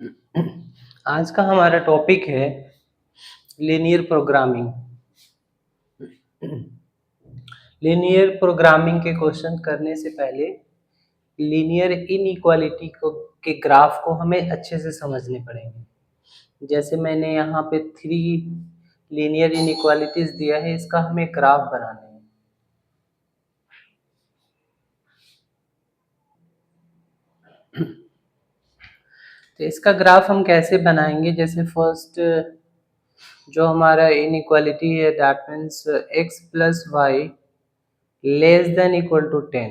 आज का हमारा टॉपिक है लीनियर प्रोग्रामिंग। लीनियर प्रोग्रामिंग के क्वेश्चन करने से पहले लीनियर इनइक्वालिटी को के ग्राफ को हमें अच्छे से समझने पड़ेंगे। जैसे मैंने यहाँ पे 3 लीनियर इनइक्वालिटीज दिया है, इसका हमें ग्राफ बनाना है। तो इसका ग्राफ हम कैसे बनाएंगे? जैसे फर्स्ट जो हमारा इनइक्वालिटी है that means x plus y less than equal to 10।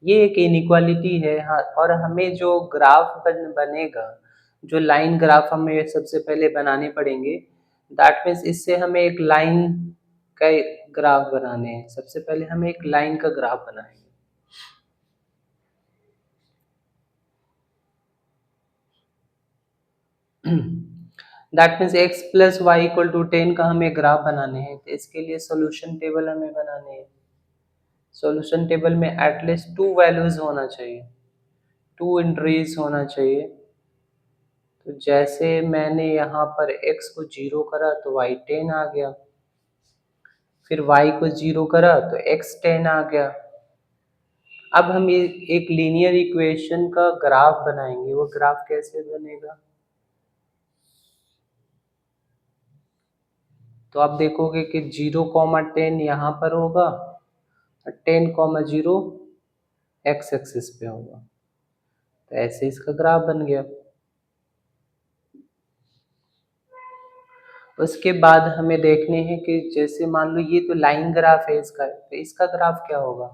ये एक इनइक्वालिटी है। हाँ, और हमें जो ग्राफ बनेगा, जो लाइन ग्राफ हमें सबसे पहले बनाने पड़ेंगे। दैट मीन्स इससे हमें एक लाइन का ग्राफ बनाने हैं। सबसे पहले हमें एक लाइन का ग्राफ बनाएंगे। That means x plus y equal to 10 का हमें ग्राफ बनाने हैं। तो इसके लिए सोल्यूशन टेबल हमें बनाने हैं। सॉल्यूशन टेबल में एटलीस्ट 2 वैल्यूज होना चाहिए, 2 एंट्रीज होना चाहिए। तो जैसे मैंने यहाँ पर x को 0 करा तो y 10 आ गया, फिर y को 0 करा तो x 10 आ गया। अब हम एक लीनियर इक्वेशन का ग्राफ बनाएंगे। वो ग्राफ कैसे बनेगा? तो आप देखोगे कि 0,10 यहाँ पर होगा और 10,0 x एक्सिस पे होगा। तो ऐसे इसका ग्राफ बन गया। उसके बाद हमें देखने हैं कि जैसे मान लो ये तो लाइन ग्राफ है इसका, तो इसका ग्राफ क्या होगा?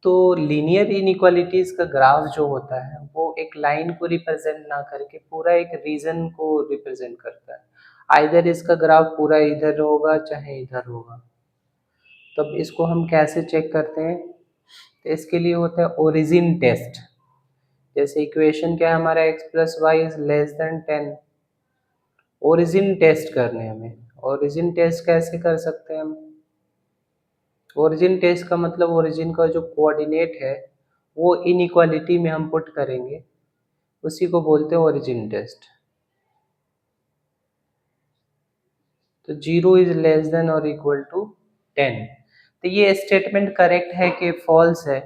तो लीनियर इनइक्वालिटीज का ग्राफ जो होता है वो एक लाइन को रिप्रेजेंट ना करके पूरा एक रीजन को रिप्रेजेंट करता है। आइदर इसका ग्राफ पूरा इधर होगा चाहे इधर होगा। तब इसको हम कैसे चेक करते हैं? तो इसके लिए होता है ओरिजिन टेस्ट। जैसे इक्वेशन क्या है हमारा, x plus y is less than 10। Origin test करने हमें। ओरिजिन टेस्ट कैसे कर सकते हैं हम? ओरिजिन टेस्ट का मतलब ओरिजिन का जो कोऑर्डिनेट है वो इनइक्वालिटी में हम पुट करेंगे, उसी को बोलते हैं ओरिजिन टेस्ट। तो 0 इज लेस देन और इक्वल टू 10। तो ये स्टेटमेंट करेक्ट है कि फॉल्स है?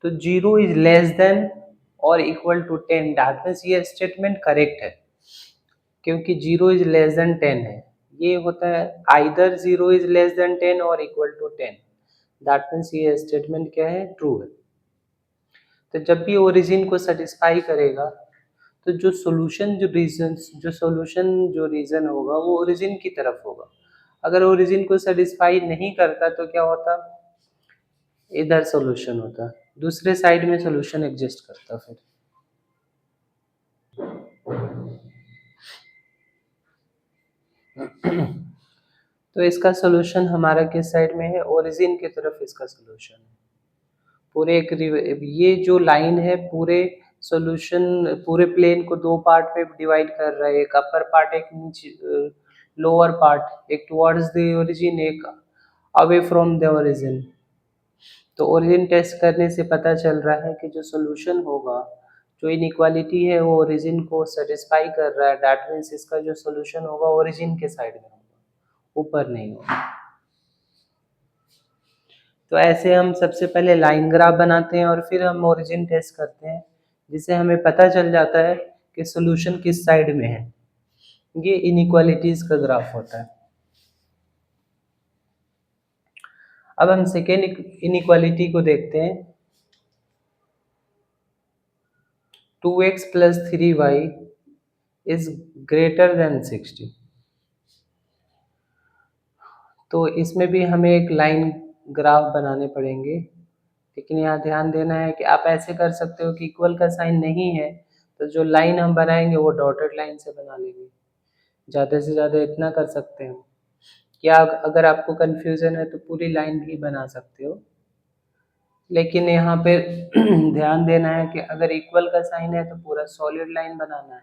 तो 0 इज लेस देन और इक्वल टू 10, दैट मीन्स ये स्टेटमेंट करेक्ट है क्योंकि 0 इज लेस देन 10 है। ये होता है आइदर 0 इज लेस देन 10 और इक्वल टू 10, दैट मीन्स ये स्टेटमेंट क्या है? ट्रू है। तो जब भी ओरिजिन को सेटिस्फाई करेगा तो जो रीजन होगा वो ओरिजिन की तरफ होगा। अगर ओरिजिन को सेटिस्फाई नहीं करता तो क्या होता? इधर सॉल्यूशन होता, दूसरे साइड में सॉल्यूशन एग्जिस्ट करता। फिर तो इसका सॉल्यूशन हमारा किस साइड में है? ओरिजिन की तरफ इसका सॉल्यूशन है। पूरे ये जो लाइन है पूरे सॉल्यूशन पूरे प्लेन को 2 पार्ट में डिवाइड कर रहा है। एक अपर पार्ट, एक नीचे लोअर पार्ट, एक टुवर्ड्स द ओरिजिन, एक अवे फ्रॉम द ओरिजिन। तो ओरिजिन टेस्ट करने से पता चल रहा है कि जो सॉल्यूशन होगा, जो इनइक्वालिटी है वो ओरिजिन को सेटिस्फाई कर रहा है। दैट मीन्स इसका जो सॉल्यूशन होगा ओरिजिन के साइड में होगा, ऊपर नहीं होगा। तो ऐसे हम सबसे पहले लाइन ग्राफ बनाते हैं और फिर हम ओरिजिन टेस्ट करते हैं, जिससे हमें पता चल जाता है कि सॉल्यूशन किस साइड में है। ये इनइक्वालिटीज का ग्राफ होता है। अब हम सेकेंड इनइक्वालिटी को देखते हैं। 2x plus 3y is greater then 60। तो इसमें भी हमें एक लाइन ग्राफ बनाने पड़ेंगे, लेकिन यहाँ ध्यान देना है कि आप ऐसे कर सकते हो कि इक्वल का साइन नहीं है तो जो लाइन हम बनाएंगे वो डॉटेड लाइन से बना लेंगे। ज़्यादा से ज़्यादा इतना कर सकते हैं। या अगर आपको कन्फ्यूज़न है तो पूरी लाइन भी बना सकते हो, लेकिन यहाँ पे ध्यान देना है कि अगर इक्वल का साइन है तो पूरा सॉलिड लाइन बनाना है।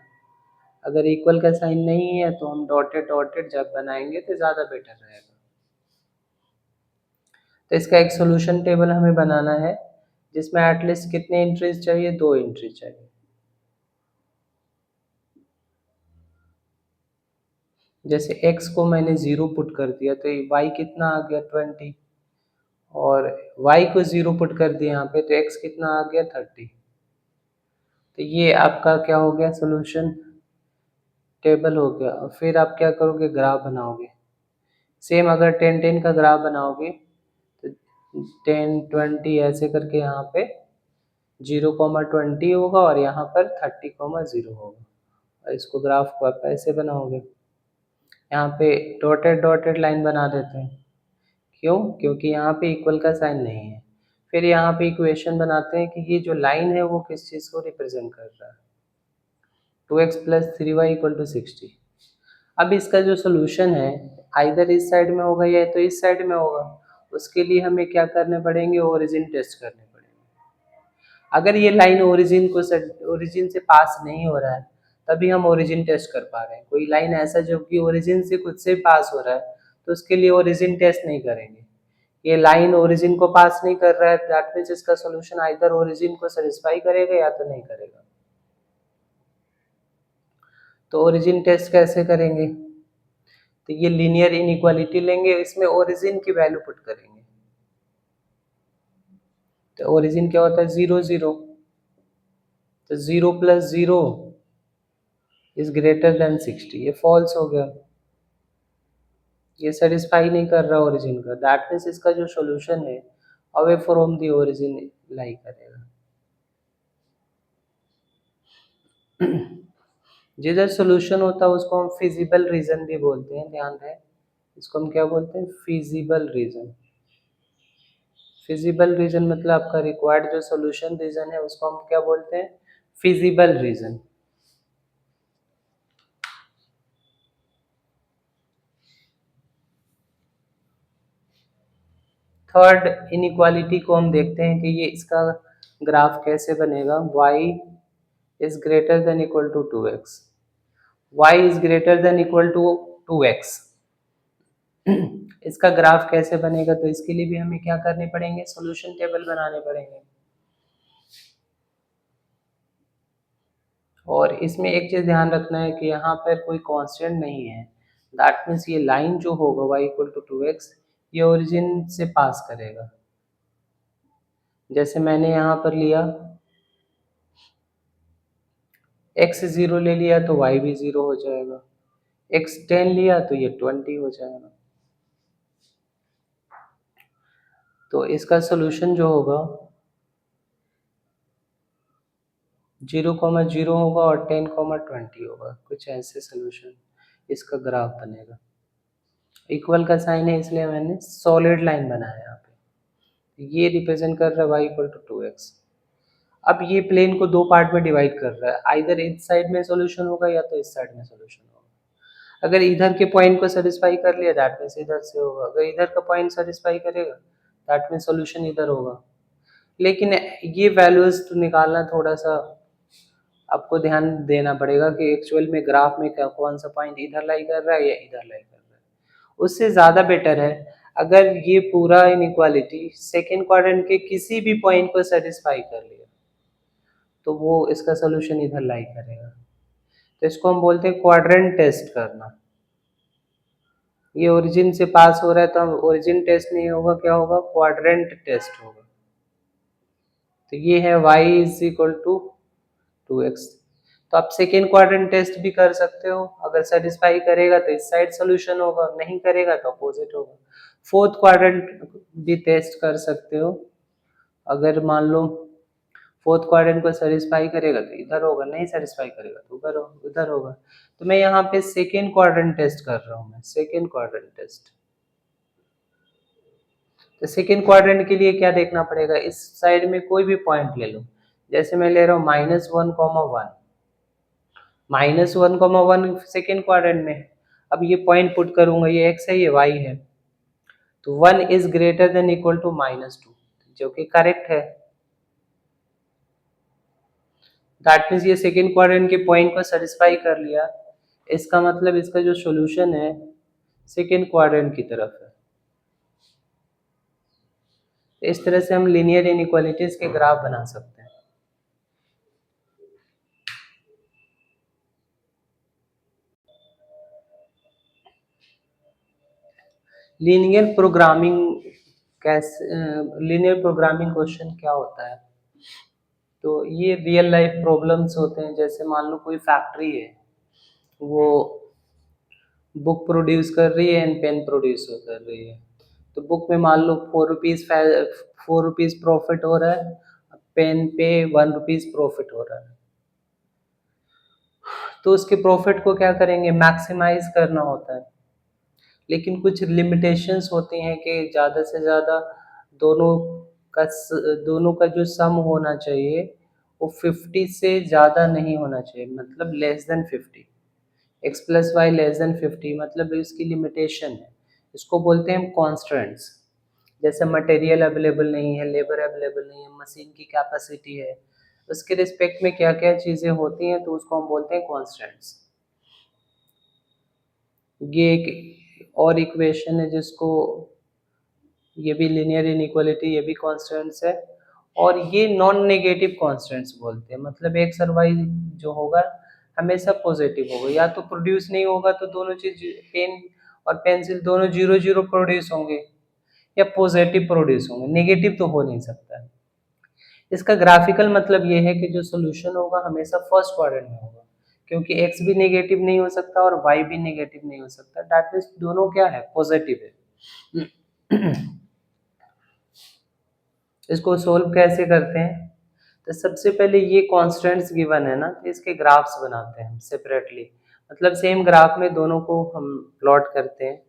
अगर इक्वल का साइन नहीं है तो हम डॉटेड डॉटेड जब बनाएंगे तो ज़्यादा बेटर रहेगा। तो इसका एक सॉल्यूशन टेबल हमें बनाना है। जिसमें एटलीस्ट कितने एंट्रीज चाहिए, 2 एंट्री चाहिए। जैसे x को मैंने 0 पुट कर दिया तो y कितना आ गया 20, और y को 0 पुट कर दिया यहाँ पे तो x कितना आ गया 30। तो ये आपका क्या हो गया, सोल्यूशन टेबल हो गया। और फिर आप क्या करोगे, ग्राफ बनाओगे। सेम अगर 10-10 का ग्राफ बनाओगे तो 10-20 ऐसे करके यहाँ पे 0,20 होगा और यहाँ पर 30,0 होगा। और इसको ग्राफ को आप ऐसे बनाओगे। यहाँ पे डॉटेड डॉटेड लाइन बना देते हैं। क्यों? क्योंकि यहाँ पे इक्वल का साइन नहीं है। फिर यहाँ पे इक्वेशन बनाते हैं कि ये जो लाइन है वो किस चीज़ को रिप्रेजेंट कर रहा है। 2x + 3y = 60। अब इसका जो सोल्यूशन है आइदर इस साइड में होगा या तो इस साइड में होगा। उसके लिए हमें क्या करने पड़ेंगे, ओरिजिन टेस्ट करने पड़ेंगे। अगर ये लाइन ओरिजिन से पास नहीं हो रहा है तभी हम ओरिजिन टेस्ट कर पा रहे हैं। कोई लाइन ऐसा जो कि ओरिजिन से खुद से पास हो रहा है तो उसके लिए ओरिजिन टेस्ट नहीं करेंगे। ये लाइन ओरिजिन को पास नहीं कर रहा है, दैट मीन्स इसका सोल्यूशन आइदर ओरिजिन को सेटिस्फाई करेगा या तो नहीं करेगा। तो ओरिजिन टेस्ट कैसे करेंगे, तो ये लीनियर इनइक्वालिटी लेंगे, इसमें ओरिजिन की वैल्यू पुट करेंगे। तो ओरिजिन क्या होता है, 0 0। तो 0 + 0 > 60। ये फॉल्स हो गया, ये सेटिस्फाई नहीं कर रहा ओरिजिन का। दैट मीन्स इसका जो सोल्यूशन है अवे फ्रॉम द ओरिजिन लाई करेगा। जिधर सोल्यूशन होता है उसको हम फिजिबल रीजन भी बोलते हैं, ध्यान रहे। इसको हम क्या बोलते हैं, फिजिबल रीजन। फिजिबल रीजन मतलब आपका रिक्वायर्ड जो सोल्यूशन रीजन है उसको हम क्या बोलते हैं, फिजिबल रीजन। थर्ड इनइक्वालिटी को हम देखते हैं कि ये इसका ग्राफ कैसे बनेगा। y is greater than equal to 2x, y is greater than equal to 2x। इसका ग्राफ कैसे बनेगा, तो इसके लिए भी हमें क्या करने पड़ेंगे, सॉल्यूशन टेबल बनाने पड़ेंगे। और इसमें एक चीज ध्यान रखना है कि यहाँ पर कोई कांस्टेंट नहीं है। दैट मीन्स ये लाइन जो होगा y = 2x ये ओरिजिन से पास करेगा। जैसे मैंने यहाँ पर लिया x 0 ले लिया तो y भी 0 हो जाएगा, x 10 लिया तो ये 20 हो जाएगा। तो इसका सोल्यूशन जो होगा 0,0 होगा और 10,20 होगा, कुछ ऐसे सोल्यूशन इसका ग्राफ बनेगा। इक्वल का साइन है इसलिए मैंने सॉलिड लाइन बनाया यहाँ पे। ये रिप्रेजेंट कर रहा है y = 2x। अब ये प्लेन को दो पार्ट में डिवाइड कर रहा है, आइदर इस साइड में सोल्यूशन होगा या तो इस साइड में सोल्यूशन होगा। अगर इधर के पॉइंट को सेटिस्फाई कर लिया दैट मीन्स इधर से होगा, अगर इधर का पॉइंट सेटिस्फाई करेगा दैट मीन्स सोल्यूशन इधर होगा। लेकिन ये वैल्यूज तो निकालना थोड़ा सा आपको ध्यान देना पड़ेगा कि एक्चुअल में ग्राफ में क्या कौन सा पॉइंट इधर लाई कर रहा है या इधर लाई कर रहा है। उससे ज़्यादा बेटर है अगर ये पूरा इनइक्वालिटी सेकेंड क्वाड्रेंट के किसी भी पॉइंट को सेटिस्फाई कर लिया तो वो इसका सोल्यूशन इधर लाई करेगा। तो इसको हम बोलते हैं क्वाड्रेंट टेस्ट करना। ये ओरिजिन से पास हो रहा है तो हम ओरिजिन टेस्ट नहीं होगा, क्या होगा, क्वाड्रेंट टेस्ट होगा। तो ये है y = 2x। तो आप सेकेंड क्वाड्रेंट टेस्ट भी कर सकते हो, अगर सेटिस्फाई करेगा तो इस साइड सोल्यूशन होगा, नहीं करेगा तो अपोजिट होगा। फोर्थ क्वाड्रेंट भी टेस्ट कर सकते हो, अगर मान लो फोर्थ क्वाड्रेंट को सेटिस्फाई करेगा तो इधर होगा, नहीं सेटिस्फाई करेगा तो उधर होगा। तो मैं यहाँ पे सेकेंड क्वाड्रेंट टेस्ट कर रहा हूँ, मैं सेकेंड क्वाड्रेंट टेस्ट। तो सेकेंड क्वाड्रेंट के लिए क्या देखना पड़ेगा, इस साइड में कोई भी पॉइंट ले लो। जैसे मैं ले रहा हूँ -1,1, -1,1 सेकेंड क्वाड्रेंट में। अब ये पॉइंट पुट करूंगा, ये x है ये y है, तो 1 is greater than equal to -2 जो कि करेक्ट है। दैट मीन्स ये सेकेंड क्वाड्रेंट के पॉइंट को सेटिस्फाई कर लिया, इसका मतलब इसका जो सॉल्यूशन है सेकेंड क्वाड्रेंट की तरफ है। इस तरह से हम लीनियर इनइक्वालिटीज के ग्राफ बना सकते हैं। लीनियर प्रोग्रामिंग कैसे, लीनियर प्रोग्रामिंग क्वेश्चन क्या होता है? तो ये रियल लाइफ प्रॉब्लम्स होते हैं। जैसे मान लो कोई फैक्ट्री है, वो बुक प्रोड्यूस कर रही है एंड पेन प्रोड्यूस कर रही है। तो बुक में मान लो 4 रुपीज प्रॉफिट हो रहा है, पेन पे 1 रुपीज प्रॉफिट हो रहा है। तो उसके प्रॉफिट को क्या करेंगे, मैक्सिमाइज करना होता है। लेकिन कुछ लिमिटेशंस होती हैं कि ज़्यादा से ज़्यादा दोनों दोनों का जो सम होना चाहिए वो 50 से ज़्यादा नहीं होना चाहिए, मतलब less than 50। X plus y less than 50 मतलब इसकी लिमिटेशन है। इसको बोलते हैं हम कॉन्स्टेंट्स। जैसे मटेरियल अवेलेबल नहीं है, लेबर अवेलेबल नहीं है, मशीन की कैपेसिटी है, उसके रिस्पेक्ट में क्या क्या चीज़ें होती हैं, तो उसको हम बोलते हैं कॉन्स्टेंट्स। ये एक और इक्वेशन है जिसको, ये भी लीनियर इनइक्वालिटी, ये भी कॉन्स्टेंट्स है। और ये नॉन नेगेटिव कॉन्स्टेंट्स बोलते हैं, मतलब एक्स और वाई जो होगा हमेशा पॉजिटिव होगा। या तो प्रोड्यूस नहीं होगा तो दोनों चीज, पेन और पेंसिल दोनों जीरो जीरो प्रोड्यूस होंगे, या पॉजिटिव प्रोड्यूस होंगे, नेगेटिव तो हो नहीं सकता है। इसका ग्राफिकल मतलब ये है कि जो सोल्यूशन होगा हमेशा फर्स्ट क्वाड्रेंट में होगा, क्योंकि एक्स भी नेगेटिव नहीं हो सकता और वाई भी नेगेटिव नहीं हो सकता। दैट मीन्स दोनों क्या है, पॉजिटिव है। इसको सोल्व कैसे करते हैं? तो सबसे पहले ये कांस्टेंट्स गिवन है ना, तो इसके ग्राफ्स बनाते हैं सेपरेटली। मतलब सेम ग्राफ में दोनों को हम प्लॉट करते हैं।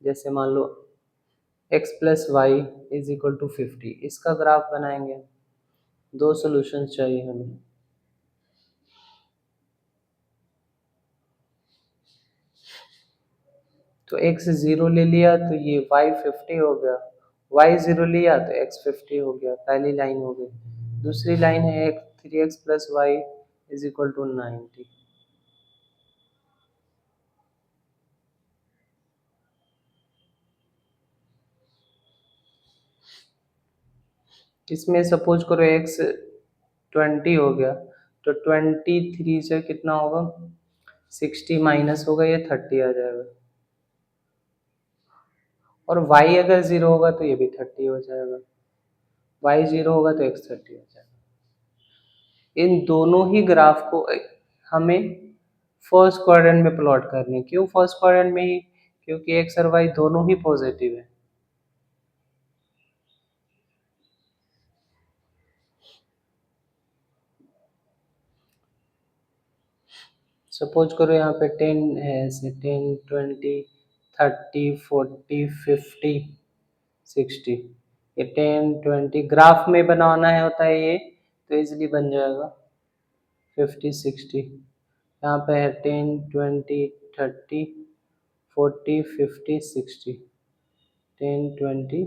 जैसे मान लो x plus y is equal to 50, इसका ग्राफ बनाएंगे। दो सॉल्यूशंस चाहिए हमें। तो x 0 ले लिया तो ये y 50 हो गया, y 0 लिया तो x 50 हो गया, पहली लाइन हो गई। दूसरी लाइन है 3x plus y is equal to 90। इसमें सपोज करो x 20 हो गया, तो 23 से कितना होगा, 60 माइनस होगा, ये 30 आ जाएगा। और y अगर 0 होगा तो ये भी 30 हो जाएगा, y 0 होगा तो x 30 हो जाएगा। इन दोनों ही ग्राफ को हमें फर्स्ट क्वाड्रेंट में प्लॉट करने। क्यों फर्स्ट क्वाड्रेंट में ही? क्योंकि x और y दोनों ही पॉजिटिव है। सपोज करो यहाँ पे 10 है, ऐसे 10 20 30 40 50 60। ये 10 20 ग्राफ में बनाना है होता है ये, तो इजीली बन जाएगा 50 60। यहाँ पे है 10 20 30 40 50 60, 10 20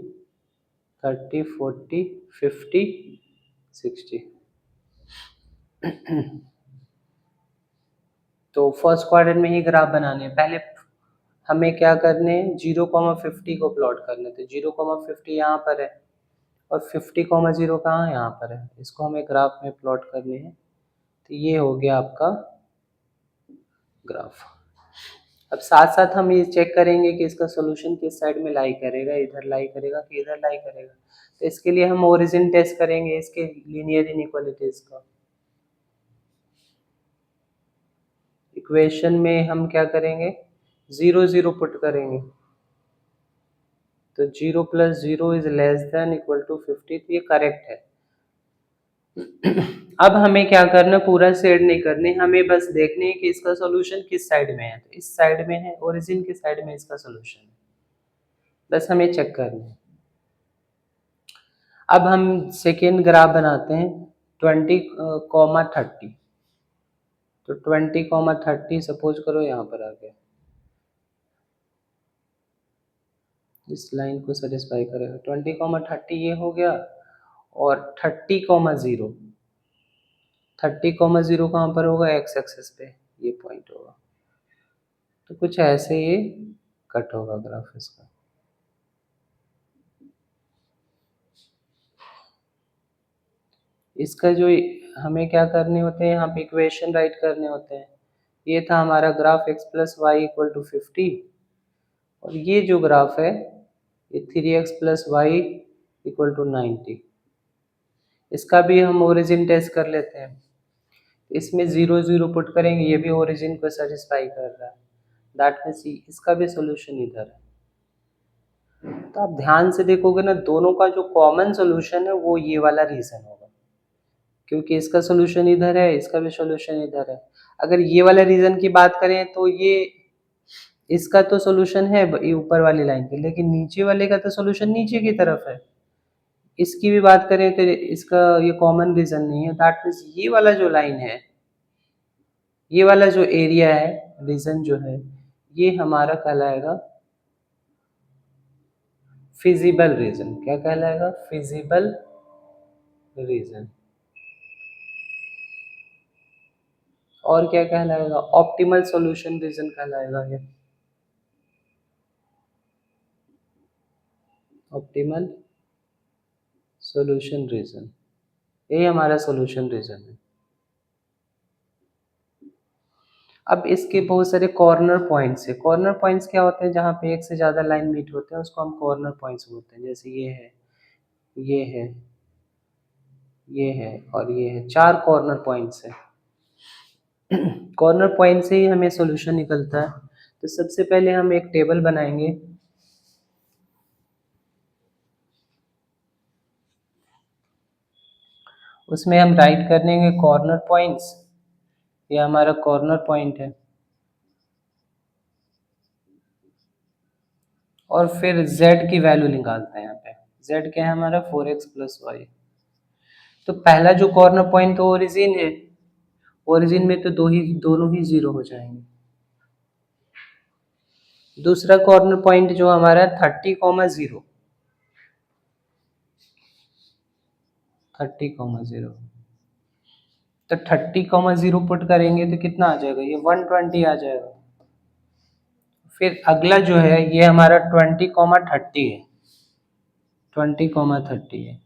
30 40 50 60। तो फर्स्ट क्वाड्रेंट में ही ग्राफ बनाने हैं। पहले हमें क्या करने हैं, 0,50 को प्लॉट करने थे। 0,50 यहाँ पर है और 50,0 कहाँ है, यहाँ पर है। इसको हमें ग्राफ में प्लॉट करने हैं। तो ये हो गया आपका ग्राफ। अब साथ साथ हम ये चेक करेंगे कि इसका सोल्यूशन किस साइड में लाई करेगा, इधर लाई करेगा कि इधर लाई करेगा। तो इसके लिए हम ओरिजिन टेस्ट करेंगे इसके लीनियर इनइक्वालिटीज का। इक्वेशन में हम क्या करेंगे, 0 0 पुट करेंगे। तो 0 plus 0 is less than equal to 50, तो ये करेक्ट है। अब हमें क्या करना, पूरा सेट नहीं करने, हमें बस देखने है कि इसका सॉल्यूशन किस साइड में है। तो इस साइड में है, ओरिजिन के साइड में इसका सॉल्यूशन है, बस हमें चेक करना है। अब हम सेकेंड ग्राफ बनाते हैं 20,30। तो 20,30 सपोज करो यहाँ पर आ गया, इस लाइन को सेटिस्फाई करेगा। 20,30 ये हो गया, और 30,0, 30,0 कहाँ पर होगा, एक्स एक्सिस पे ये पॉइंट होगा। तो कुछ ऐसे ये कट होगा ग्राफ इसका। इसका जो हमें क्या करने होते हैं, यहाँ पे इक्वेशन राइट करने होते हैं। ये था हमारा graph x plus y equal to 50, और ये जो ग्राफ है ये 3x plus y equal to 90। इसका भी हम ओरिजिन टेस्ट कर लेते हैं। इसमें 0 0 पुट करेंगे, ये भी ओरिजिन को सेटिस्फाई कर रहा है, दैट मीन्स इसका भी सोल्यूशन इधर है। तो आप ध्यान से देखोगे ना, दोनों का जो कॉमन सोल्यूशन है वो ये वाला रीजन होगा, क्योंकि इसका सोल्यूशन इधर है, इसका भी सोल्यूशन इधर है। अगर ये वाला रीजन की बात करें तो ये इसका तो सोल्यूशन है ये ऊपर वाली लाइन के, लेकिन नीचे वाले का तो सोल्यूशन नीचे की तरफ है। इसकी भी बात करें तो इसका ये कॉमन रीजन नहीं है, दैट मीन्स ये वाला जो लाइन है, ये वाला जो एरिया है, रीजन जो है, ये हमारा कहलाएगा फिजिबल रीजन। क्या कहलाएगा? Feasible region. और क्या कहलाएगा? ऑप्टिमल सॉल्यूशन रीजन कहलाएगा ये, ऑप्टिमल सॉल्यूशन रीजन। ये हमारा सॉल्यूशन रीजन है। अब इसके बहुत सारे कॉर्नर पॉइंट्स है। कॉर्नर पॉइंट्स क्या होते हैं? जहाँ पे एक से ज़्यादा लाइन मीट होते हैं उसको हम कॉर्नर पॉइंट्स बोलते हैं। जैसे ये है, ये है, ये है और ये है, 4 कॉर्नर पॉइंट्स है। कॉर्नर पॉइंट से ही हमें सॉल्यूशन निकलता है। तो सबसे पहले हम एक टेबल बनाएंगे। उसमें हम राइट कर लेंगे कॉर्नर पॉइंट्स। ये हमारा कॉर्नर पॉइंट है, और फिर z की वैल्यू निकालते हैं। यहाँ पे z क्या है हमारा? 4x plus Y. तो पहला जो कॉर्नर पॉइंट तो ओरिजिन है, ओरिजिन में तो दोनों ही जीरो हो जाएंगे। दूसरा कॉर्नर पॉइंट जो हमारा 30,0, 30,0, तो 30,0 पुट करेंगे तो कितना आ जाएगा? ये 120 आ जाएगा। फिर अगला जो है ये हमारा 20,30 है, 20,30 है।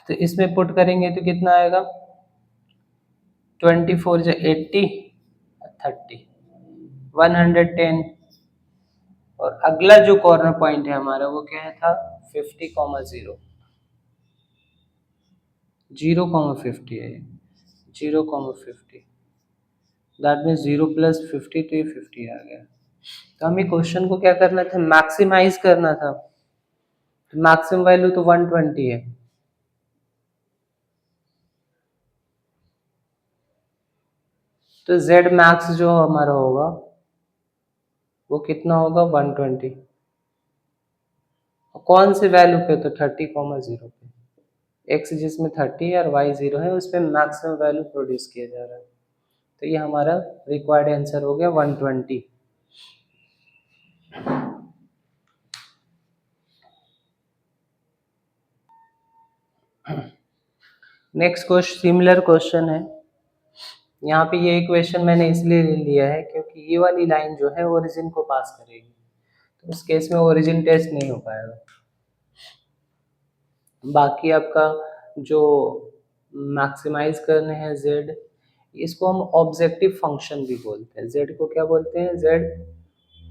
तो इसमें पुट करेंगे तो कितना आएगा? 24 जो 80, 30, 110। और अगला जो कॉर्नर पॉइंट है हमारा वो क्या है था? 50,0, 0,50 है, 0,50। दैट मीन्स 0 प्लस 50, तो ये 50 आ गया। तो हमें क्वेश्चन को क्या करना था? मैक्सिमाइज करना था। तो मैक्सिमम वैल्यू तो 120 है, तो z मैक्स जो हमारा होगा वो कितना होगा? 120। कौन से वैल्यू पे? तो 30,0 पे। x जिसमें 30 है और y 0 है, उस पर मैक्सिमम वैल्यू प्रोड्यूस किया जा रहा है। तो ये हमारा रिक्वायर्ड आंसर हो गया 120। नेक्स्ट क्वेश्चन सिमिलर क्वेश्चन है। यहाँ पे ये इक्वेशन मैंने इसलिए लिया है क्योंकि ये वाली लाइन जो है ओरिजिन को पास करेगी, तो उस केस में ओरिजिन टेस्ट नहीं हो पाएगा। बाकी आपका जो मैक्सिमाइज करने हैं z, इसको हम ऑब्जेक्टिव फंक्शन भी बोलते हैं। z को क्या बोलते हैं? z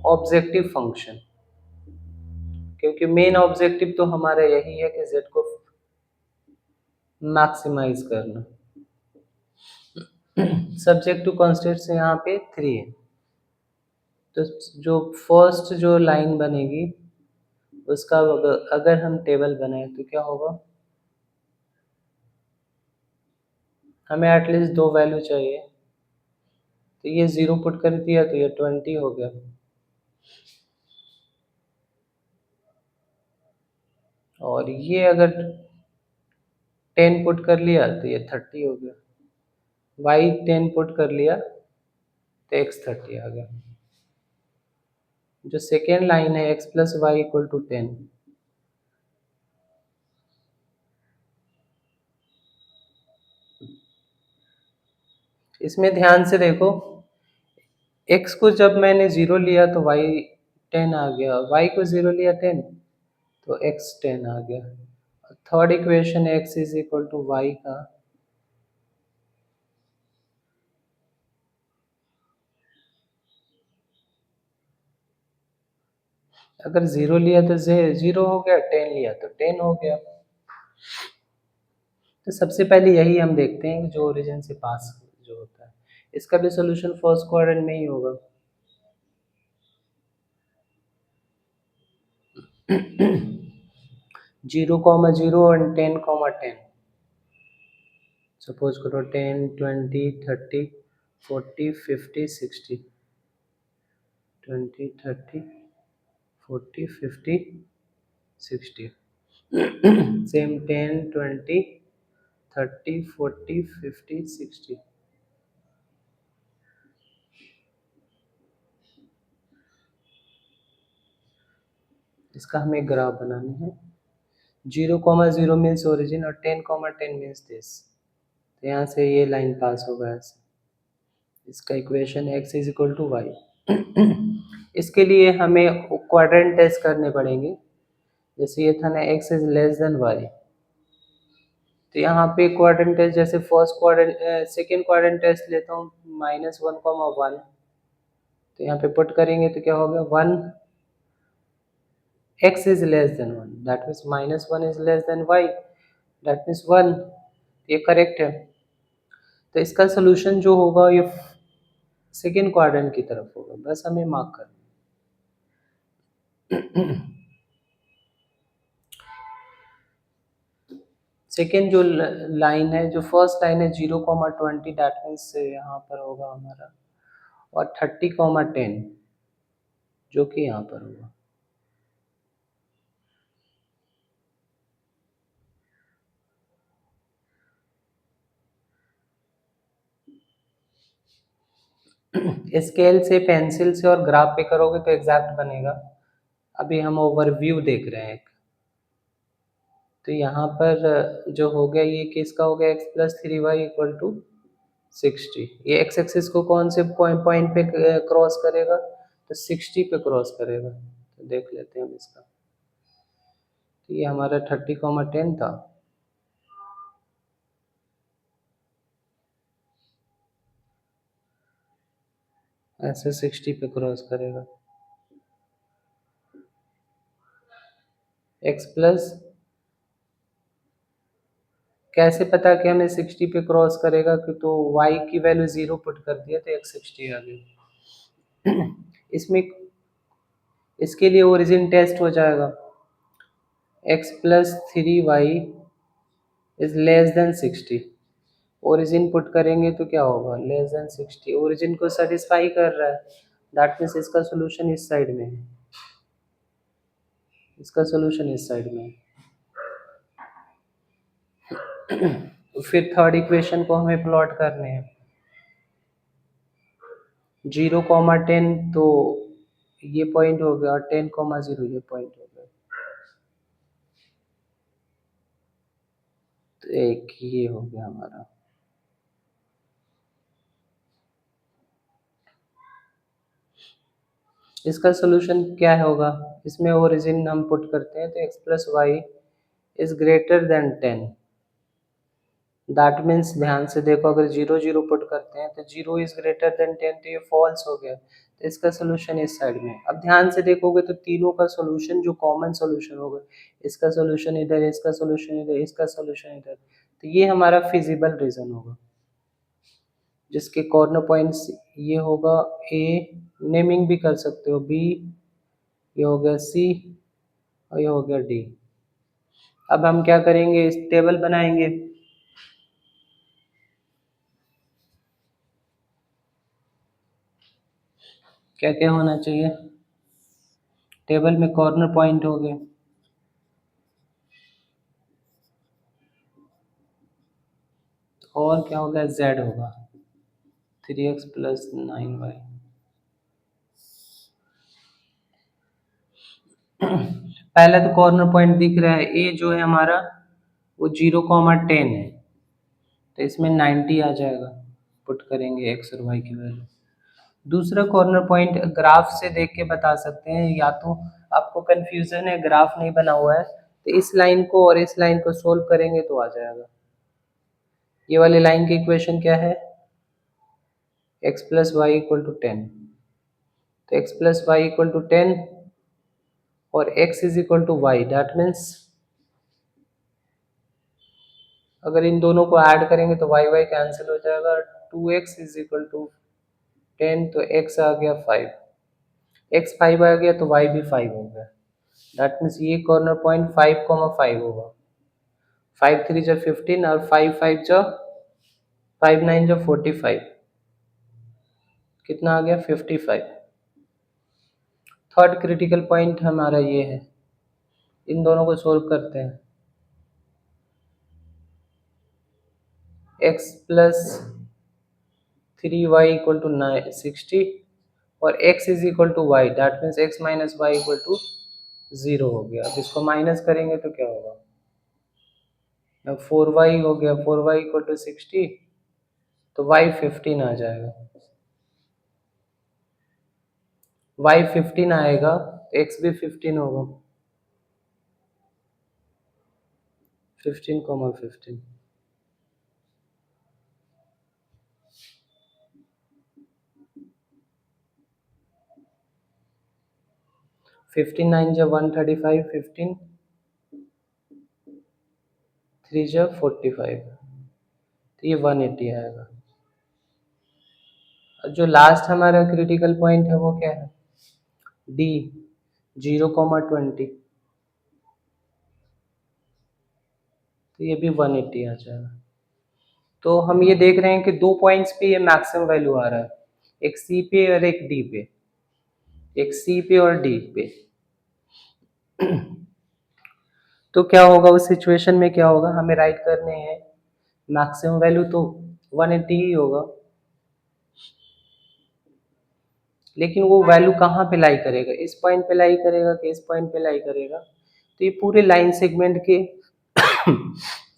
ऑब्जेक्टिव फंक्शन, क्योंकि मेन ऑब्जेक्टिव तो हमारा यही है कि z को मैक्सिमाइज करना। सब्जेक्ट टू कॉन्स्टेंट्स यहाँ पे 3 है, तो जो फर्स्ट जो लाइन बनेगी उसका अगर हम टेबल बनाए तो क्या होगा? हमें एटलीस्ट 2 वैल्यू चाहिए, तो ये 0 पुट कर दिया तो ये 20 हो गया, और ये अगर 10 पुट कर लिया तो ये 30 हो गया, y 10 पुट कर लिया तो x 30 आ गया। जो सेकेंड लाइन है x plus y equal to 10, इसमें ध्यान से देखो, x को जब मैंने 0 लिया तो y 10 आ गया, y को 0 लिया 10 तो x 10 आ गया। Third equation x is equal to y का अगर 0 लिया तो 0 हो गया, 10 लिया तो 10 हो गया। तो सबसे पहले यही हम देखते हैं जो ओरिजिन से पास जो होता है, इसका भी सोल्यूशन फर्स्ट क्वाड्रेंट में ही होगा। Zero comma zero and 10 comma 10, suppose करो 10 20 30 40 50 60, 20 30 40 50 60, सेम 10 20 30 40 50 60। इसका हमें एक ग्राफ बनाना है। 0,0 मीन्स ओरिजिन और 10,10 मीन्स दिस। तो यहाँ से ये लाइन पास होगा ऐसे। इसका equation x is equal to y. इसके लिए हमें क्वाड्रेंट टेस्ट करने पड़ेंगे। जैसे ये था ना x is less than y, तो यहाँ पे क्वाड्रेंट टेस्ट जैसे first quadrant second quadrant test लेता हूँ -1,1, तो यहाँ पे पुट करेंगे तो क्या होगा 1 x is less than 1, that means -1 is less than y, that means 1। ये करेक्ट है। तो इसका सोल्यूशन जो होगा ये सेकेंड क्वाड्रेंट की तरफ होगा, बस हमें मार्क करना। सेकेंड जो लाइन है, जो फर्स्ट लाइन है 0,20, दैट मीन्स यहाँ पर होगा हमारा, और 30,10 जो कि यहाँ पर होगा। स्केल से, पेंसिल से और ग्राफ पे करोगे तो एग्जैक्ट बनेगा। अभी हम ओवरव्यू देख रहे हैं। तो यहाँ पर जो हो गया ये किसका हो गया, x plus 3y equal to 60। ये x एक्सिस को कौन से पॉइंट पे क्रॉस करेगा, तो 60 पे क्रॉस करेगा। तो देख लेते हैं हम इसका। तो ये हमारा 30,10 था। ऐसे 60 पे क्रॉस करेगा। x प्लस, कैसे पता कि हमें 60 पे क्रॉस करेगा, कि तो y की वैल्यू 0 पुट कर दिया तो x 60 आ गया। इसमें इसके लिए ओरिजिन टेस्ट हो जाएगा। x plus 3y is less then 60। Origin put करेंगे तो क्या होगा, लेस देन 60। ओरिजिन को सेटिस्फाई कर रहा है, दैट मीन्स इसका सोल्यूशन इस साइड में है। इसका सोल्यूशन इस साइड में है। फिर थर्ड इक्वेशन को हमें प्लॉट करने हैं। 0,10 तो ये पॉइंट हो गया, और 10,0 ये पॉइंट हो गया। तो एक ये हो गया हमारा। इसका सोल्यूशन क्या होगा, इसमें ओरिजिन हम पुट करते हैं तो x plus y is greater than 10। That means ध्यान से देखो, अगर 0 पुट करते हैं तो 0 इज ग्रेटर देन 10, तो ये फॉल्स हो गया। तो इसका सोल्यूशन इस साइड में। अब ध्यान से देखोगे तो तीनों का सोल्यूशन जो कॉमन सोल्यूशन होगा, इसका सोल्यूशन इधर, इसका सोल्यूशन इधर, इसका सोल्यूशन इधर, तो ये हमारा फिजिबल रीजन होगा, जिसके कॉर्नर पॉइंट्स ये होगा ए, नेमिंग भी कर सकते हो, बी, ये हो गया सी, और ये हो गया डी। अब हम क्या करेंगे, इस टेबल बनाएंगे। क्या क्या होना चाहिए, टेबल में कॉर्नर पॉइंट हो गए, और क्या होगा, z होगा 3x प्लस 9y। पहला तो कॉर्नर पॉइंट दिख रहा है, ए जो है हमारा वो 0,10 है, तो इसमें 90 आ जाएगा। पुट करेंगे x और y की वैल्यू। दूसरा कॉर्नर पॉइंट ग्राफ से देख के बता सकते हैं, या तो आपको कंफ्यूजन है, ग्राफ नहीं बना हुआ है, तो इस लाइन को और इस लाइन को सोल्व करेंगे तो आ जाएगा। ये वाली लाइन की इक्वेशन क्या है, x plus y equal to 10। तो x plus y equal to 10 और x is equal to y, that means अगर इन दोनों को ऐड करेंगे तो वाई वाई कैंसिल हो जाएगा। 2x इज इक्वल टू 10, तो x आ गया 5, x 5 आ गया तो y भी 5 हो गया। दैट मीन्स ये कॉर्नर पॉइंट 5,5 होगा। 5 3 जा 15 और 5 5 जा 5 9 जा 45, कितना आ गया 55। थर्ड क्रिटिकल पॉइंट हमारा ये है, इन दोनों को सोल्व करते हैं। x plus 3y equal to 60 और x is equal to y, that means x minus y equal to 0 हो गया। अब इसको माइनस करेंगे तो क्या होगा, अब 4y हो गया, 4y इक्वल टू 60, तो y 15 आ जाएगा। y 15 आएगा तो x भी 15 होगा, 15,15। फिफ्टीन 9 जा 135, 15 3 जा 45, तो ये 180 आएगा। जो लास्ट हमारा क्रिटिकल पॉइंट है वो क्या है, डी 0,20, तो ये भी 180 आ जाएगा। तो हम ये देख रहे हैं कि दो पॉइंट्स पे ये मैक्सिमम वैल्यू आ रहा है, एक सी पे और एक डी पे, एक सी पे और डी पे। तो क्या होगा उस सिचुएशन में, क्या होगा, हमें राइट करने हैं मैक्सिमम वैल्यू तो 180 ही होगा, लेकिन वो वैल्यू कहाँ पे लाई करेगा, इस पॉइंट पे लाई करेगा कि इस पॉइंट पे लाई करेगा। तो ये पूरे लाइन सेगमेंट के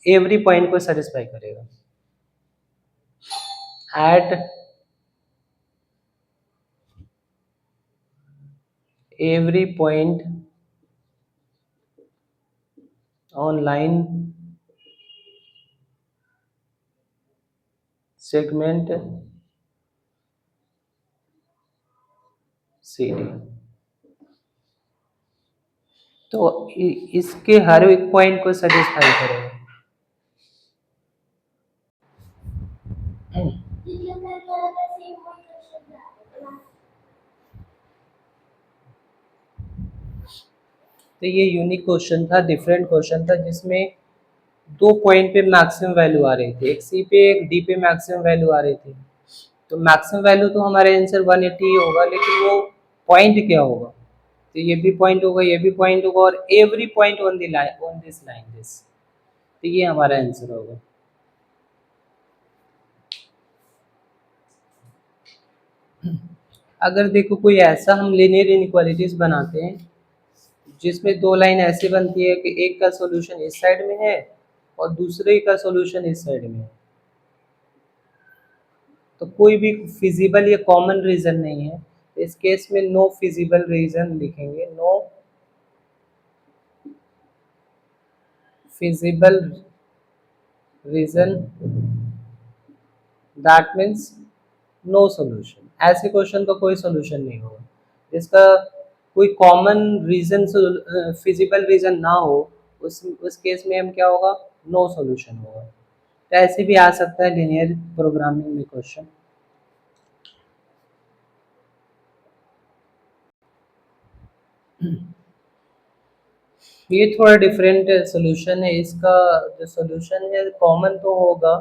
एवरी पॉइंट को सेटिस्फाई करेगा। At every point on line segment C D. तो इसके हर एक पॉइंट को सेटिस्फाई करेगा। तो ये यूनिक क्वेश्चन था, डिफरेंट क्वेश्चन था, जिसमें दो पॉइंट पे मैक्सिमम वैल्यू आ रही थी, एक सी पे एक डी पे मैक्सिमम वैल्यू आ रही थी। तो मैक्सिमम वैल्यू तो हमारे आंसर 180 ही होगा, लेकिन वो पॉइंट क्या होगा, तो ये भी पॉइंट होगा, ये भी पॉइंट होगा, और every point on the line, on this line this, तो ये हमारा आंसर होगा। अगर देखो कोई ऐसा हम लीनियर इनइक्वालिटीज बनाते हैं जिसमें दो लाइन ऐसी बनती है कि एक का सॉल्यूशन इस साइड में है और दूसरे का सॉल्यूशन इस साइड में है, तो कोई भी फिजिबल या कॉमन रीजन नहीं है, इस केस में नो फिजिबल रीजन लिखेंगे, no feasible region, that means no solution. ऐसे क्वेश्चन का कोई सॉल्यूशन नहीं होगा जिसका कोई कॉमन रीजन, फिजिबल रीजन ना हो, उस केस में हम क्या होगा, नो सॉल्यूशन होगा। तो ऐसे भी आ सकता है लीनियर प्रोग्रामिंग में क्वेश्चन। ये थोड़ा डिफरेंट सॉल्यूशन है, इसका जो सॉल्यूशन है कॉमन तो होगा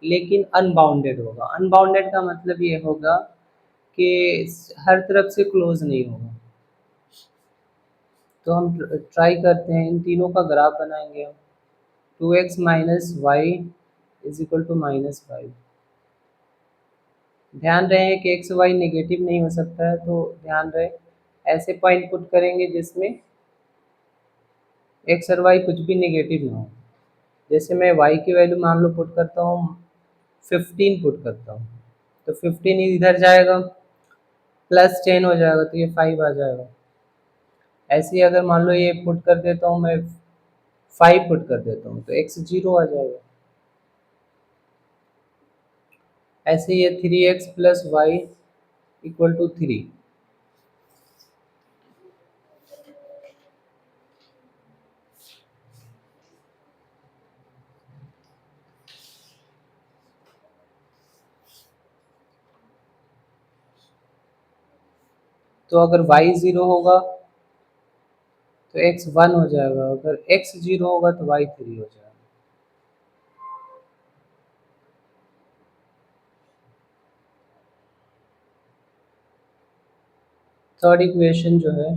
लेकिन अनबाउंडेड होगा। अनबाउंडेड का मतलब ये होगा कि हर तरफ से क्लोज नहीं होगा। तो हम ट्राई करते हैं, इन तीनों का ग्राफ बनाएंगे हम। 2x minus y is equal to -5। ध्यान रहे कि एक्स वाई नेगेटिव नहीं हो सकता है, तो ध्यान रहे ऐसे पॉइंट पुट करेंगे जिसमें एक्स और वाई कुछ भी नेगेटिव ना हो। जैसे मैं y की वैल्यू मान लो पुट करता हूँ 15 पुट करता हूँ, तो 15 इधर जाएगा, प्लस 10 हो जाएगा, तो ये 5 आ जाएगा। ऐसे ही अगर मान लो ये पुट कर देता हूँ मैं 5 पुट कर देता हूँ तो x 0 आ जाएगा। ऐसे ये 3x plus y equal to 3। तो अगर y 0 होगा तो x 1 हो जाएगा, अगर x 0 होगा तो y 3 हो जाएगा। थर्ड इक्वेशन जो है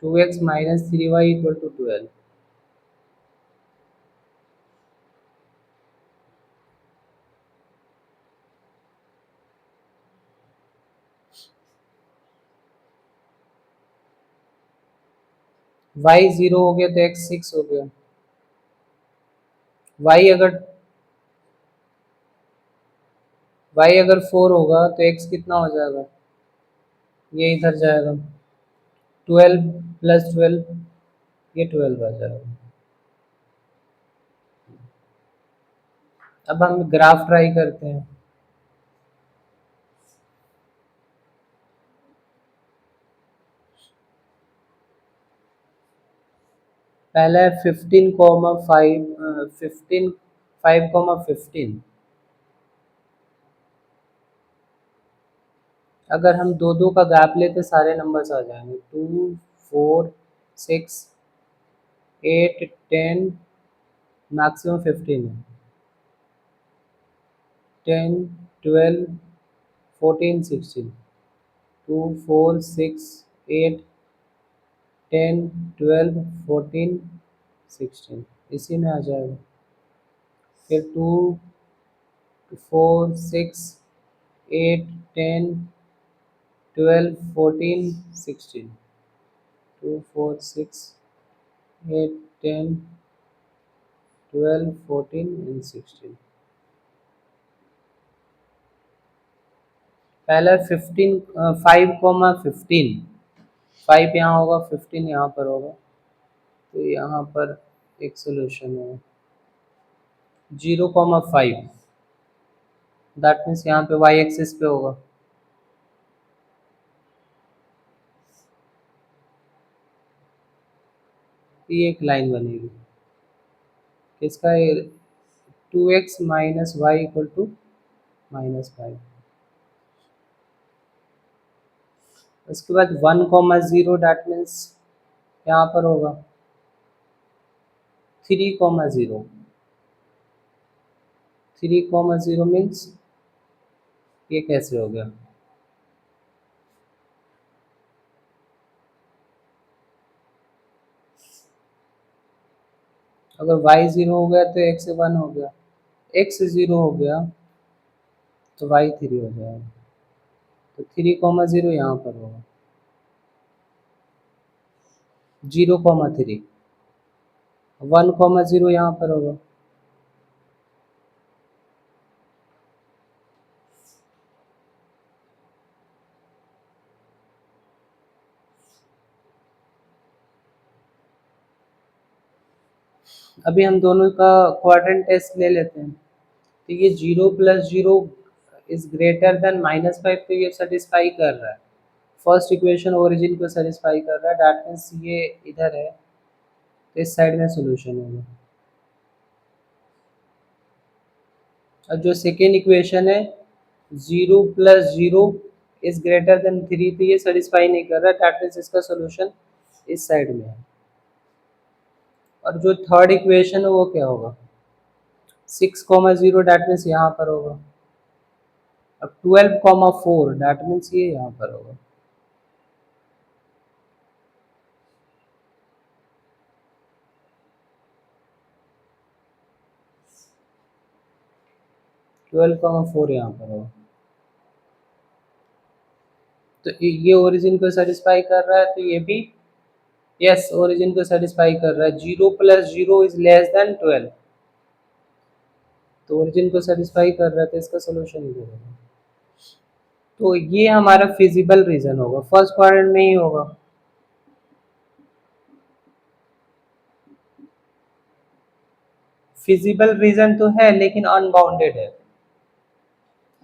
2x minus 3y equal to 12। y 0 हो गया तो x 6 हो गया। y अगर 4 होगा तो x कितना हो जाएगा, ये इधर जाएगा 12 प्लस 12, ये 12 आ जाएगा। अब हम ग्राफ ट्राई करते हैं। पहला है 5,15 अगर हम दो दो का गैप लेते सारे नंबर्स आ जाएंगे 2 4 6 8 10, मैक्सिमम 15 है। 10 12 14 16, 2 4 6 8 10 12 14 16 इसी में आ जाएगा। फिर 2 4 6 8 10 12 14 16, 2 4 6 8 10 12 14 एंड 16। पहला 15 5,15, 5 यहाँ होगा 15 यहाँ पर होगा, तो यहाँ पर एक सोल्यूशन है 0,5, दैट मीन्स यहाँ पे y एक्सिस पे होगा। ये एक लाइन बनेगी किसका, 2x minus y equal to -5। उसके बाद 1,0 डैट मीन्स यहाँ पर होगा 3,0। 3,0 मीन्स ये कैसे हो गया, अगर y 0 हो गया तो x 1 हो गया, x 0 हो गया तो y 3 हो जाएगा, तो 3,0 यहाँ पर होगा 0,3, 1,0 यहाँ पर होगा। अभी हम दोनों का क्वाड्रेंट टेस्ट ले लेते हैं। तो ये 0 प्लस 0 इज ग्रेटर देन -5, तो ये सेटिस्फाई कर रहा है, फर्स्ट इक्वेशन ओरिजिन को सेटिस्फाई कर रहा है, दैट मीन्स ये इधर है तो इस साइड में सोल्यूशन होगा। और जो सेकेंड इक्वेशन है 0 प्लस 0 इज ग्रेटर देन 3, तो ये सेटिस्फाई नहीं कर रहा, दैट मीन्स इसका सोल्यूशन इस साइड में है। और जो थर्ड इक्वेशन है वो क्या होगा, 6,0 डैट मीन्स यहाँ पर होगा। अब 12,4 डैट मीन्स ये यहाँ पर होगा। 12,4 यहाँ पर होगा, तो ये ओरिजिन को सेटिस्फाई कर रहा है, तो ये भी यस ओरिजिन को सेटिस्फाई कर रहा है। 0 प्लस 0 इज लेस देन 12, तो ओरिजिन को सेटिस्फाई कर रहा है, तो इसका सोल्यूशन इधर होगा। तो ये हमारा फिजिबल रीजन होगा, फर्स्ट क्वाड्रेंट में ही होगा। फिजिबल रीजन तो है लेकिन अनबाउंडेड है।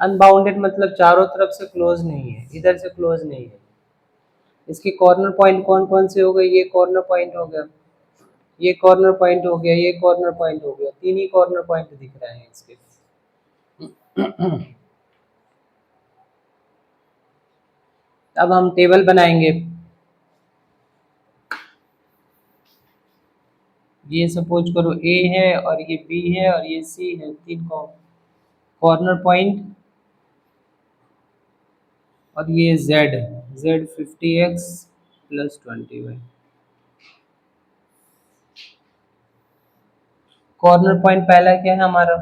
अनबाउंडेड मतलब चारों तरफ से क्लोज नहीं है, इधर से क्लोज नहीं है। इसके कॉर्नर पॉइंट कौन कौन से हो गए? ये कॉर्नर पॉइंट हो गया, ये कॉर्नर पॉइंट हो गया, ये कॉर्नर पॉइंट हो गया, तीन ही कॉर्नर पॉइंट दिख रहे हैं इसके। अब हम टेबल बनाएंगे। ये सपोज करो ए है और ये बी है और ये सी है, तीन कॉर्नर पॉइंट, और ये जेड है, Z 50x plus 20y। Corner point पहला क्या है हमारा?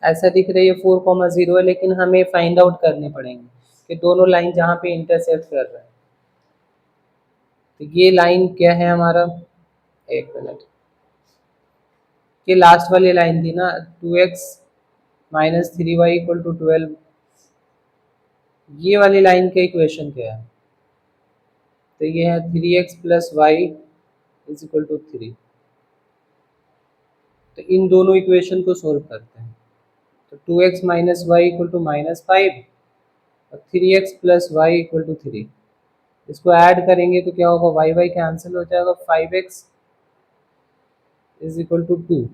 ऐसा दिख रहा है ये 4,0 है, लेकिन हमें फाइंड आउट करने पड़ेंगे कि दोनों लाइन जहाँ पे इंटरसेक्ट कर रहा है। तो ये लाइन क्या है हमारा? एक मिनट, ये लास्ट वाली लाइन थी ना, 2x minus 3y equal to 12। ये वाली लाइन का इक्वेशन क्या है? तो ये है 3x plus y is equal to 3। तो इन दोनों इक्वेशन को सोल्व करते हैं। तो 2x minus y equal to -5 और 3x plus y equal to 3। इसको ऐड करेंगे तो क्या होगा? वाई वाई कैंसिल हो जाएगा, 5x इज इक्वल टू 2।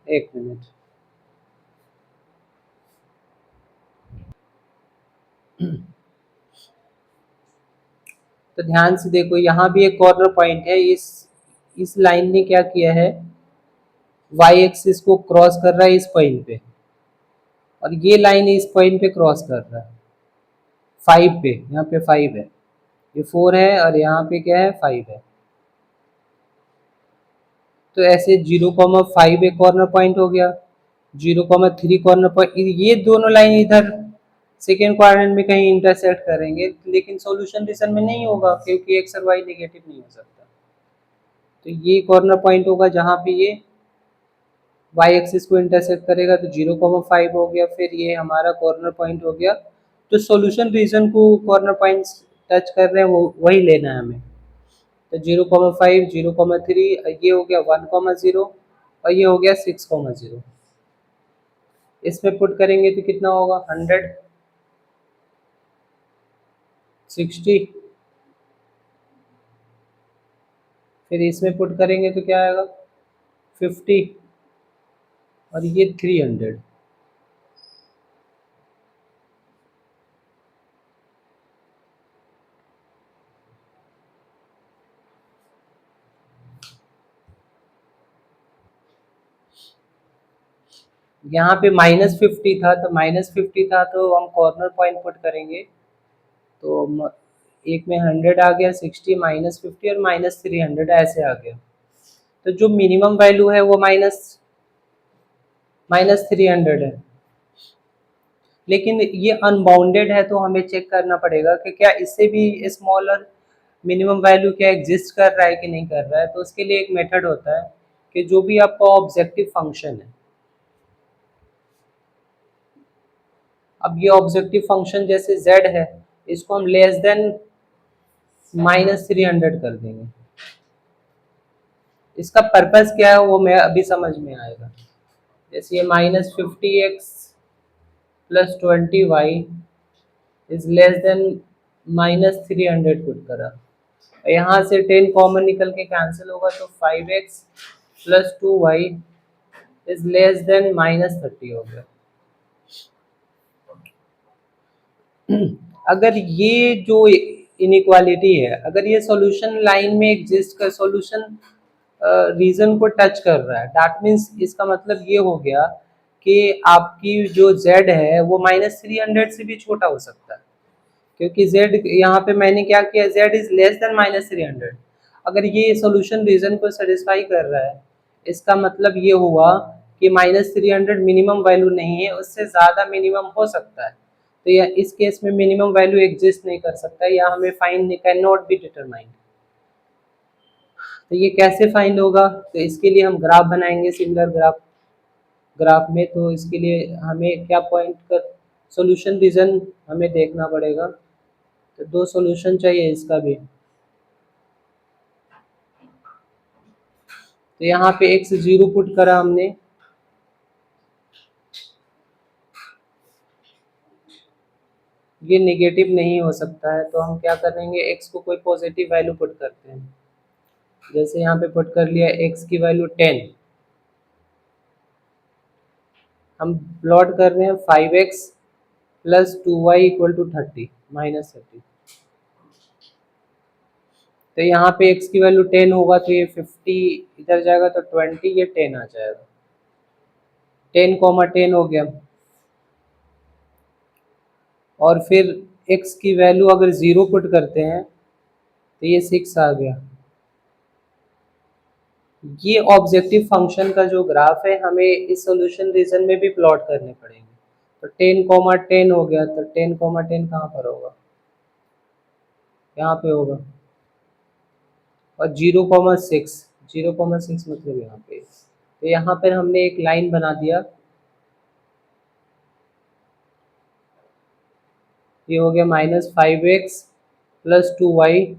एक मिनट, तो ध्यान से देखो, यहाँ भी एक कॉर्नर पॉइंट है। इस लाइन ने क्या किया है? वाई एक्सिस को क्रॉस कर रहा है इस पॉइंट पे, और ये लाइन इस पॉइंट पे क्रॉस कर रहा है 5 पे। यहाँ पे 5 है, ये 4 है और यहाँ पे क्या है? 5 है। तो ऐसे 0,5 एक कॉर्नर पॉइंट हो गया, 0,3 कॉर्नर पॉइंट। ये दोनों लाइन इधर सेकेंड क्वाड्रेंट में कहीं इंटरसेक्ट करेंगे, लेकिन सॉल्यूशन रीजन में नहीं होगा क्योंकि एक्स और वाई नेगेटिव नहीं हो सकता। तो ये कॉर्नर पॉइंट होगा जहाँ पे ये वाई एक्सिस को इंटरसेक्ट करेगा, तो 0,5 हो गया। फिर ये हमारा कॉर्नर पॉइंट हो गया। तो सॉल्यूशन रीजन को कॉर्नर पॉइंट्स टच कर रहे हैं, वो वही लेना है हमें। तो 0,5, 0,3, ये हो गया 1,0 और ये हो गया 6,0। इसमें पुट करेंगे तो कितना होगा? 100, 60। फिर इसमें पुट करेंगे तो क्या आएगा? 50 और ये 300। यहाँ पे -50 था, तो -50 था तो हम कॉर्नर पॉइंट पुट करेंगे। तो एक में 100 आ गया, 60 -50 और -300 ऐसे आ गया। तो जो मिनिमम वैल्यू है वो -300 है, लेकिन ये अनबाउंडेड है। तो हमें चेक करना पड़ेगा कि क्या इससे भी स्मॉलर मिनिमम वैल्यू क्या एग्जिस्ट कर रहा है कि नहीं कर रहा है। तो उसके लिए एक मेथड होता है कि जो भी आपका ऑब्जेक्टिव फंक्शन है, अब ये ऑब्जेक्टिव फंक्शन जैसे z है, इसको हम लेस देन -300 कर देंगे। इसका पर्पस क्या है वो मैं अभी समझ में आएगा। जैसे ये -50x plus 20y is less then -300 put करा, यहाँ से 10 कॉमन निकल के कैंसिल होगा, तो 5x plus 2y is less then -30 हो गया। अगर ये जो इनइक्वालिटी है, अगर ये सॉल्यूशन लाइन में एग्जिस्ट कर, सॉल्यूशन रीजन को टच कर रहा है, दैट मीन्स इसका मतलब ये हो गया कि आपकी जो z है वो -300 से भी छोटा हो सकता है, क्योंकि z यहाँ पे मैंने क्या किया, z इज लेस देन -300। अगर ये सॉल्यूशन रीजन को सेटिस्फाई कर रहा है, इसका मतलब ये हुआ कि -300 मिनिमम वैल्यू नहीं है, उससे ज़्यादा मिनिमम हो सकता है। तो या इस केस में मिनिमम वैल्यू एग्जिस्ट नहीं कर सकता, या हमें find can not be determined. तो ये कैसे फाइंड होगा? तो इसके लिए हम ग्राफ बनाएंगे, सिमिलर ग्राफ। ग्राफ में। तो इसके लिए हमें क्या पॉइंट कर सॉल्यूशन रीजन हमें देखना पड़ेगा। तो दो सॉल्यूशन चाहिए इसका भी। तो यहाँ पे x 0 पुट करा हमने, ये नेगेटिव नहीं हो सकता है, तो हम क्या करेंगे x को कोई पॉजिटिव वैल्यू पुट करते हैं। जैसे यहाँ पे पुट कर लिया x की वैल्यू 10, हम प्लॉट कर रहे हैं 5x plus 2y equal to 30 -30। तो यहाँ पे x की वैल्यू 10 होगा तो ये 50 इधर जाएगा तो 20, ये 10 आ जाएगा। 10, 10 हो गया। और फिर x की वैल्यू अगर 0 पुट करते हैं तो ये 6 आ गया। ये ऑब्जेक्टिव फंक्शन का जो ग्राफ है हमें इस सॉल्यूशन रीजन में भी प्लॉट करने पड़ेंगे। तो 10, 10 हो गया, तो 10, 10 कहाँ पर होगा, यहाँ पे होगा। और 0,6, 0,6 मतलब यहाँ पे। तो यहाँ पर हमने एक लाइन बना दिया, ये हो गया -5x plus 2y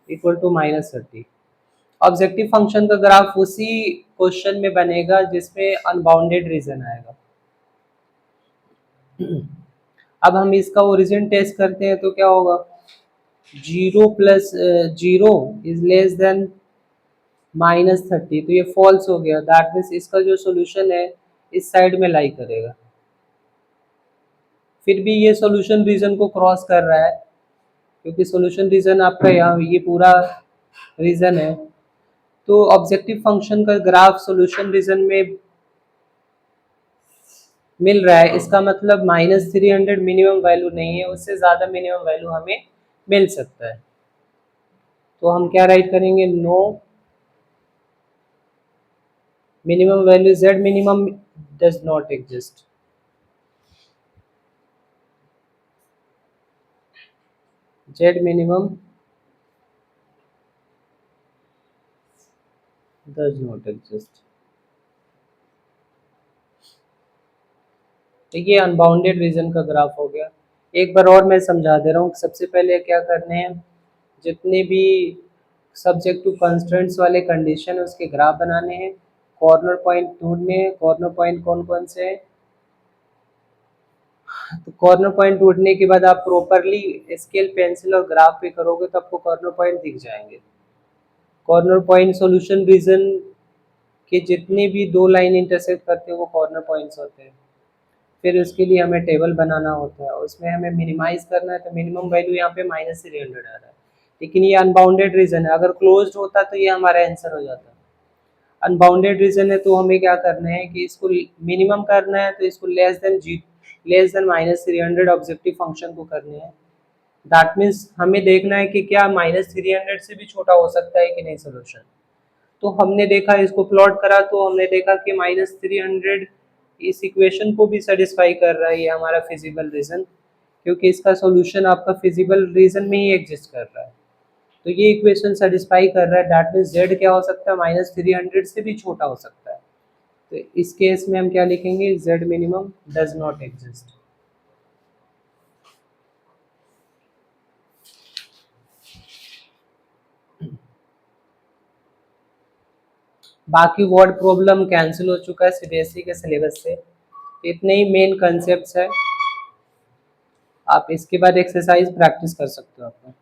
equal to -30। Objective function का ग्राफ उसी क्वेश्चन में बनेगा जिसमें अनबाउंडेड रीजन आएगा। अब हम इसका ओरिजिन टेस्ट करते हैं तो क्या होगा, 0 प्लस 0 इज लेस देन -30, तो ये फॉल्स हो गया। दैट मीन्स इसका जो सॉल्यूशन है इस साइड में लाई करेगा। फिर भी ये सॉल्यूशन रीजन को क्रॉस कर रहा है, क्योंकि सॉल्यूशन रीजन आपका यहाँ ये पूरा रीजन है। तो ऑब्जेक्टिव फंक्शन का ग्राफ सॉल्यूशन रीजन में मिल रहा है, इसका मतलब -300 मिनिमम वैल्यू नहीं है, उससे ज़्यादा मिनिमम वैल्यू हमें मिल सकता है। तो हम क्या राइट करेंगे, no minimum value z minimum does not exist. z minimum does not exist. तो ये अनबाउंडेड रीजन का ग्राफ हो गया। एक बार और मैं समझा दे रहा हूँ। सबसे पहले क्या करने हैं, जितने भी सब्जेक्ट टू कंस्ट्रेंट्स वाले कंडीशन है उसके ग्राफ बनाने हैं, कॉर्नर पॉइंट ढूंढने हैं। कॉर्नर पॉइंट कौन कौन से हैं, तो कॉर्नर पॉइंट ढूंढने के बाद आप प्रॉपरली स्केल पेंसिल और ग्राफ पे करोगे तो आपको कॉर्नर पॉइंट दिख जाएंगे। कॉर्नर पॉइंट सॉल्यूशन रीजन के जितने भी दो लाइन इंटरसेक्ट करते हैं वो कॉर्नर पॉइंट्स होते हैं। फिर उसके लिए हमें टेबल बनाना होता है, उसमें हमें मिनिमाइज करना है। तो मिनिमम वैल्यू यहाँ पे -300 आ रहा है, लेकिन ये अनबाउंडेड रीजन है। अगर क्लोज्ड होता तो ये हमारा आंसर हो जाता। अनबाउंडेड रीजन है तो हमें क्या करना है कि इसको मिनिमम करना है, तो इसको लेस देन -300 ऑब्जेक्टिव फंक्शन को करने हैं। दैट मीन्स हमें देखना है कि क्या -300 से भी छोटा हो सकता है कि नहीं सोल्यूशन। तो हमने देखा, इसको प्लॉट करा तो हमने देखा कि -300 इस इक्वेशन को भी सेटिस्फाई कर रहा है, ये हमारा फिजिबल रीजन, क्योंकि इसका सॉल्यूशन आपका फिजिबल रीजन में ही एग्जिस्ट कर रहा है। तो ये इक्वेशन सेटिस्फाई कर रहा है। दैट मीन्स z क्या हो सकता है, -300 से भी छोटा हो सकता है। तो इस केस में हम क्या लिखेंगे, z minimum does not exist. बाकी वर्ड प्रॉब्लम कैंसिल हो चुका है सीबीएसई के सिलेबस से। इतने ही मेन कंसेप्ट है। आप इसके बाद एक्सरसाइज प्रैक्टिस कर सकते हो अपना।